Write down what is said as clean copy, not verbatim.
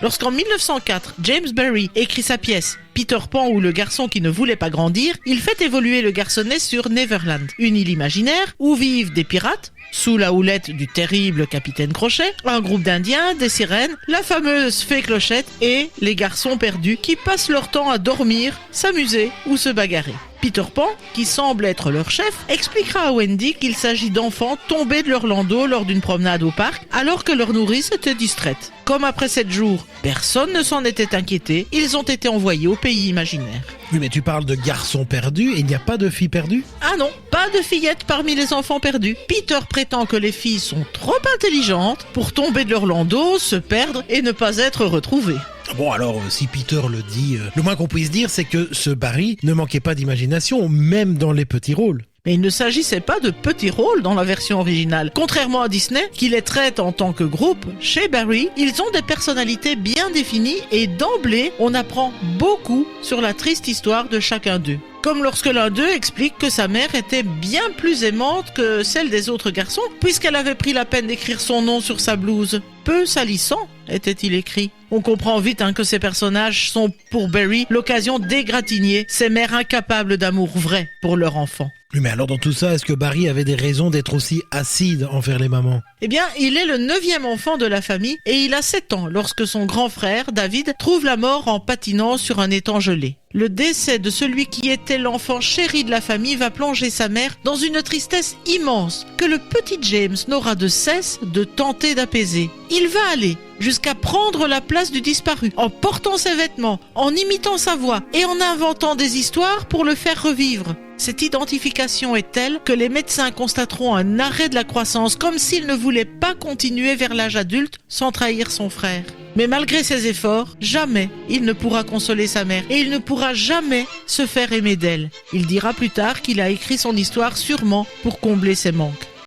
Lorsqu'en 1904, James Barrie écrit sa pièce Peter Pan ou le garçon qui ne voulait pas grandir, il fait évoluer le garçonnet sur Neverland, une île imaginaire où vivent des pirates, sous la houlette du terrible capitaine Crochet, un groupe d'Indiens, des sirènes, la fameuse fée Clochette et les garçons perdus qui passent leur temps à dormir, s'amuser ou se bagarrer. Peter Pan, qui semble être leur chef, expliquera à Wendy qu'il s'agit d'enfants tombés de leur landau lors d'une promenade au parc alors que leur nourrice était distraite. Comme après 7 jours, personne ne s'en était inquiété, ils ont été envoyés au pays imaginaire. Oui, mais tu parles de garçons perdus et il n'y a pas de filles perdues? Ah non, pas de fillettes parmi les enfants perdus. Peter prétend que les filles sont trop intelligentes pour tomber de leur landau, se perdre et ne pas être retrouvées. Bon alors, si Peter le dit, le moins qu'on puisse dire c'est que ce Barry ne manquait pas d'imagination, même dans les petits rôles. Mais il ne s'agissait pas de petits rôles dans la version originale. Contrairement à Disney, qui les traite en tant que groupe, chez Barry, ils ont des personnalités bien définies et d'emblée, on apprend beaucoup sur la triste histoire de chacun d'eux. Comme lorsque l'un d'eux explique que sa mère était bien plus aimante que celle des autres garçons, puisqu'elle avait pris la peine d'écrire son nom sur sa blouse. Peu salissant, était-il écrit. On comprend vite que ces personnages sont pour Barry l'occasion d'égratigner ces mères incapables d'amour vrai pour leur enfant. Oui, mais alors dans tout ça, est-ce que Barry avait des raisons d'être aussi acide envers les mamans? Eh bien, il est le 9e enfant de la famille et il a 7 ans lorsque son grand frère, David, trouve la mort en patinant sur un étang gelé. Le décès de celui qui était l'enfant chéri de la famille va plonger sa mère dans une tristesse immense que le petit James n'aura de cesse de tenter d'apaiser. Il va aller jusqu'à prendre la place du disparu, en portant ses vêtements, en imitant sa voix et en inventant des histoires pour le faire revivre. Cette identification est telle que les médecins constateront un arrêt de la croissance, comme s'il ne voulait pas continuer vers l'âge adulte sans trahir son frère. Mais malgré ses efforts, jamais il ne pourra consoler sa mère et il ne pourra jamais se faire aimer d'elle. Il dira plus tard qu'il a écrit son histoire sûrement pour combler ses manques.